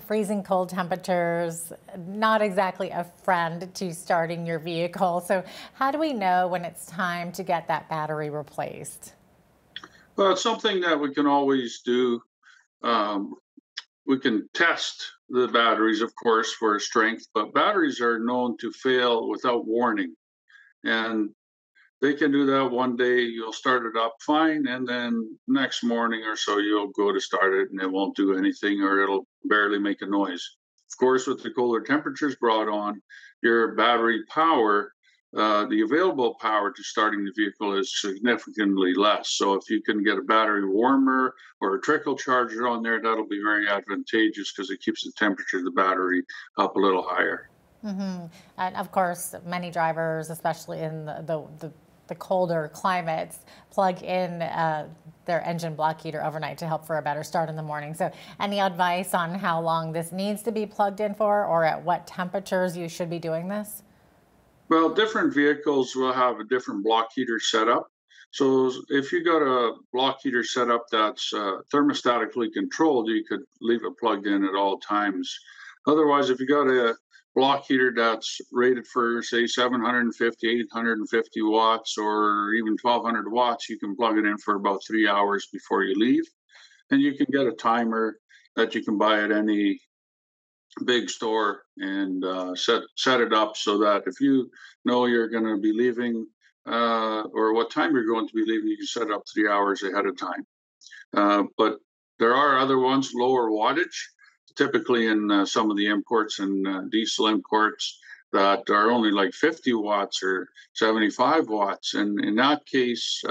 freezing cold temperatures, not exactly a friend to starting your vehicle. So how do we know when it's time to get that battery replaced? Well, it's something that we can always do. We can test the batteries, of course, for strength, but batteries are known to fail without warning. And they can do that one day, you'll start it up fine, and then next morning or so, you'll go to start it and it won't do anything or it'll barely make a noise. Of course, with the colder temperatures brought on, your battery power, the available power to starting the vehicle is significantly less. So if you can get a battery warmer or a trickle charger on there, that'll be very advantageous because it keeps the temperature of the battery up a little higher. Mm-hmm. And of course, many drivers, especially in the colder climates, plug in their engine block heater overnight to help for a better start in the morning. So any advice on how long this needs to be plugged in for, or at what temperatures you should be doing this? Well, different vehicles will have a different block heater setup. So if you got a block heater setup that's thermostatically controlled, you could leave it plugged in at all times. Otherwise, if you got a block heater that's rated for, say, 750, 850 watts, or even 1200 watts, you can plug it in for about 3 hours before you leave. And you can get a timer that you can buy at any big store and set it up so that if you know you're going to be leaving or what time you're going to be leaving, you can set it up 3 hours ahead of time. But there are other ones, lower wattage, typically in some of the imports and diesel imports that are only like 50 watts or 75 watts. And in that case,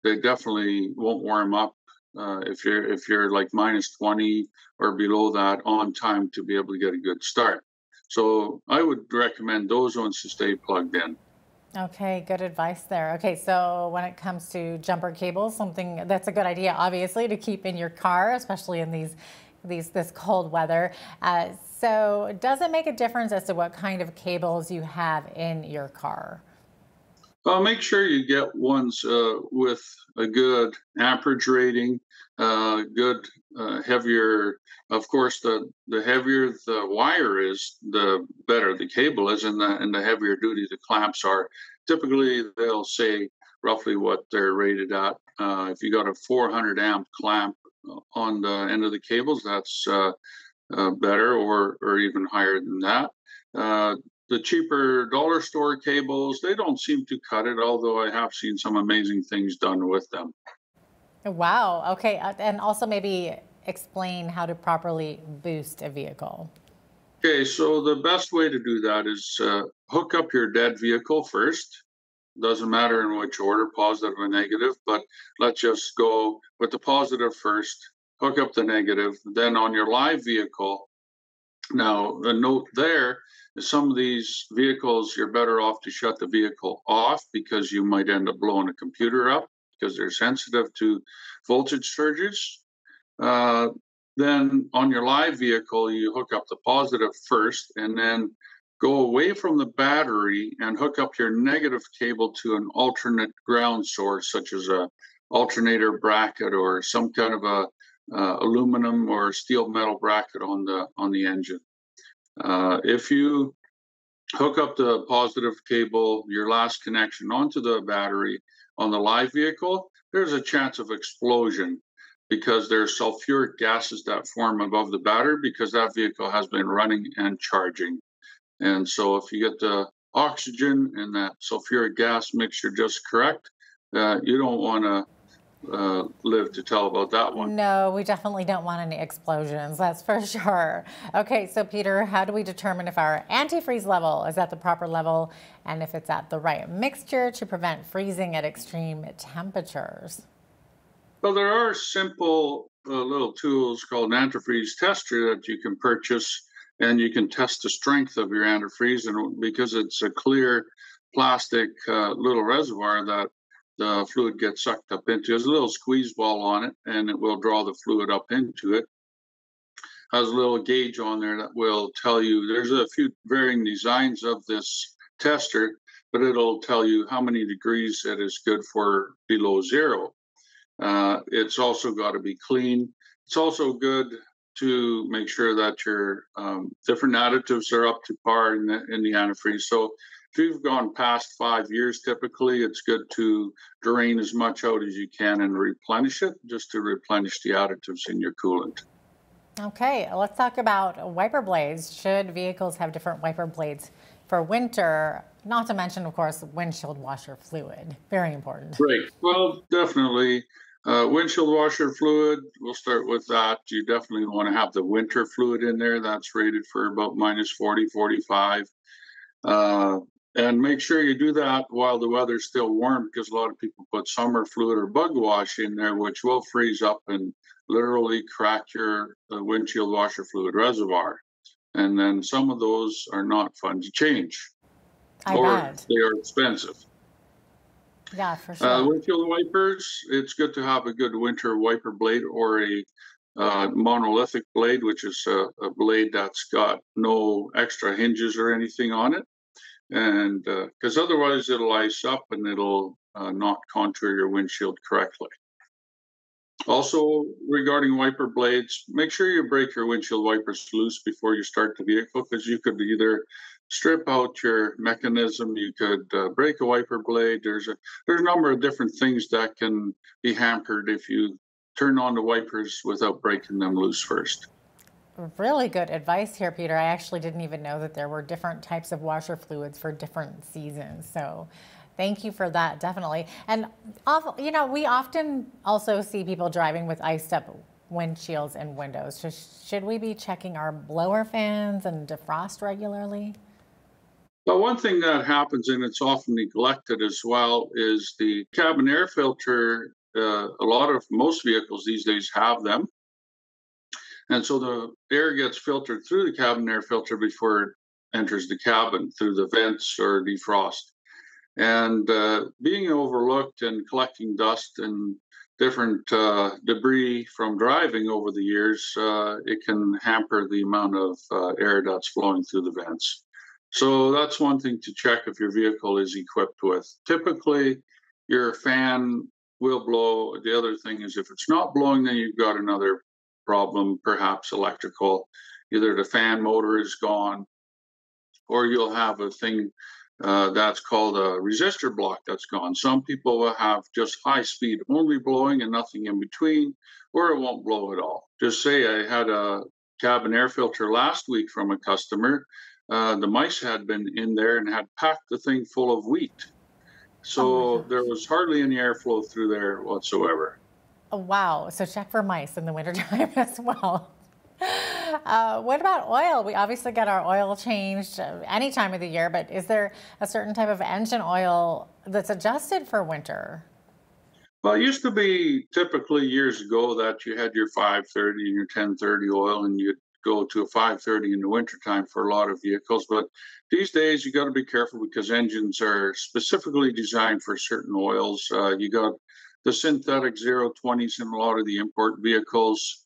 they definitely won't warm up if you're like minus 20 or below that on time to be able to get a good start. So I would recommend those ones to stay plugged in. Okay, good advice there. Okay, so when it comes to jumper cables, something that's a good idea, obviously, to keep in your car, especially in this cold weather. So does it make a difference as to what kind of cables you have in your car? Make sure you get ones with a good amperage rating, good heavier. Of course, the heavier the wire is, the better the cable is, and the heavier duty the clamps are. Typically, they'll say roughly what they're rated at. If you got a 400 amp clamp on the end of the cables, that's better, or even higher than that. The cheaper dollar store cables, they don't seem to cut it, although I have seen some amazing things done with them. Wow. Okay. And also maybe explain how to properly boost a vehicle. Okay, so the best way to do that is hook up your dead vehicle first. Doesn't matter in which order, positive or negative, but let's just go with the positive first. Hook up the negative. Then on your live vehicle, now a note there, some of these vehicles, you're better off to shut the vehicle off because you might end up blowing a computer up because they're sensitive to voltage surges. Then on your live vehicle, you hook up the positive first and then go away from the battery and hook up your negative cable to an alternate ground source, such as a alternator bracket or some kind of a aluminum or steel metal bracket on the engine. If you hook up the positive cable, your last connection, onto the battery on the live vehicle, there's a chance of explosion because there's sulfuric gases that form above the battery because that vehicle has been running and charging. And so if you get the oxygen and that sulfuric gas mixture just correct, you don't want to live to tell about that one. No, we definitely don't want any explosions, that's for sure. Okay, so Peter, how do we determine if our antifreeze level is at the proper level and if it's at the right mixture to prevent freezing at extreme temperatures? Well, there are simple little tools called an antifreeze tester that you can purchase, and you can test the strength of your antifreeze. And because it's a clear plastic little reservoir that the fluid gets sucked up into, there's a little squeeze ball on it, and it will draw the fluid up into it. Has a little gauge on there that will tell you, there's a few varying designs of this tester, but it'll tell you how many degrees it is good for below zero. It's also got to be clean. It's also good to make sure that your different additives are up to par in the antifreeze. So if you've gone past 5 years, typically it's good to drain as much out as you can and replenish it, just to replenish the additives in your coolant. Okay, let's talk about wiper blades. Should vehicles have different wiper blades for winter? Not to mention, of course, windshield washer fluid. Very important. Right. Well, definitely. Windshield washer fluid, we'll start with that. You definitely want to have the winter fluid in there. That's rated for about minus 40, 45. And make sure you do that while the weather's still warm, because a lot of people put summer fluid or bug wash in there, which will freeze up and literally crack your windshield washer fluid reservoir. And then some of those are not fun to change. I bet. They are expensive. Yeah, for sure. Windshield wipers, it's good to have a good winter wiper blade or a monolithic blade, which is a blade that's got no extra hinges or anything on it. And because otherwise it'll ice up and it'll not contour your windshield correctly. Also, regarding wiper blades, make sure you break your windshield wipers loose before you start the vehicle, because you could either strip out your mechanism, you could break a wiper blade. There's a number of different things that can be hampered if you turn on the wipers without breaking them loose first. Really good advice here, Peter. I actually didn't even know that there were different types of washer fluids for different seasons. So thank you for that, definitely. And, you know, we often also see people driving with iced up windshields and windows. So should we be checking our blower fans and defrost regularly? Well, one thing that happens, and it's often neglected as well, is the cabin air filter. Most vehicles these days have them. And so the air gets filtered through the cabin air filter before it enters the cabin through the vents or defrost. And being overlooked and collecting dust and different debris from driving over the years, it can hamper the amount of air that's flowing through the vents. So that's one thing to check if your vehicle is equipped with. Typically, your fan will blow. The other thing is if it's not blowing, then you've got another problem, perhaps electrical. Either the fan motor is gone, or you'll have a thing that's called a resistor block that's gone. Some people will have just high speed only blowing and nothing in between, or it won't blow at all. Just say I had a cabin air filter last week from a customer. The mice had been in there and had packed the thing full of wheat. So there was hardly any airflow through there whatsoever. Oh, wow. So check for mice in the wintertime as well. What about oil? We obviously get our oil changed any time of the year, but is there a certain type of engine oil that's adjusted for winter? Well, it used to be typically years ago that you had your 530 and your 1030 oil, and you'd go to a 530 in the wintertime for a lot of vehicles. But these days, you got to be careful because engines are specifically designed for certain oils. You got the synthetic 020s in a lot of the import vehicles.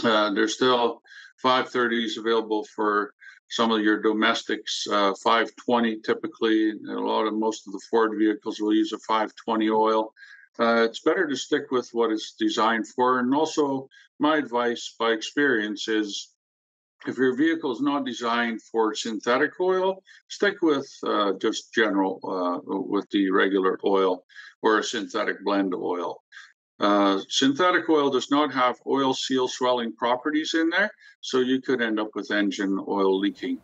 There's still 530s available for some of your domestics, 520 typically. Most of the Ford vehicles will use a 520 oil. It's better to stick with what it's designed for. And also, my advice by experience is If your vehicle is not designed for synthetic oil, stick with just general, with the regular oil or a synthetic blend of oil. Synthetic oil does not have oil seal swelling properties in there, so you could end up with engine oil leaking.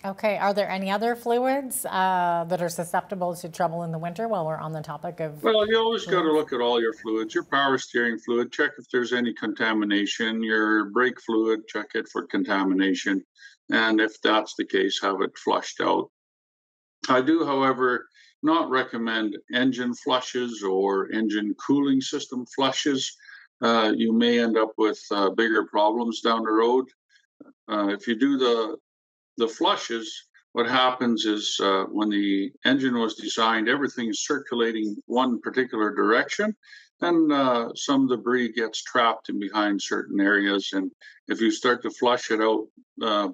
Okay, are there any other fluids that are susceptible to trouble in the winter while we're on the topic of? Well, you always got to look at all your fluids. Your power steering fluid, check if there's any contamination. Your brake fluid, check it for contamination. And if that's the case, have it flushed out. I do, however, not recommend engine flushes or engine cooling system flushes. You may end up with bigger problems down the road. If you do the flushes, what happens is when the engine was designed, everything is circulating one particular direction, and some debris gets trapped in behind certain areas. And if you start to flush it out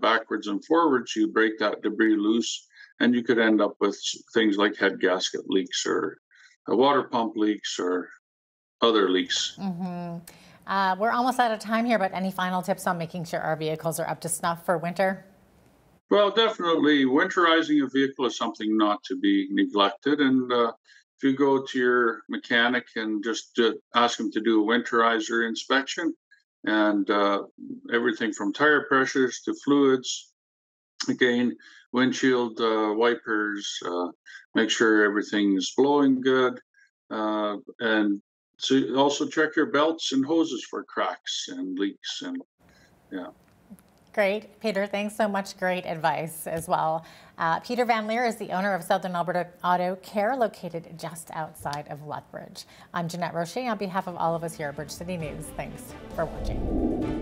backwards and forwards, you break that debris loose, and you could end up with things like head gasket leaks or water pump leaks or other leaks. Mm-hmm. We're almost out of time here, but any final tips on making sure our vehicles are up to snuff for winter? Well, definitely, winterizing a vehicle is something not to be neglected. And if you go to your mechanic and just ask him to do a winterizer inspection, and everything from tire pressures to fluids, again, windshield wipers, make sure everything's blowing good, and so also check your belts and hoses for cracks and leaks, and yeah. Great. Peter, thanks so much. Great advice as well. Peter Van Leer is the owner of Southern Alberta Auto Care, located just outside of Lethbridge. I'm Jeanette Rocher on behalf of all of us here at Bridge City News. Thanks for watching.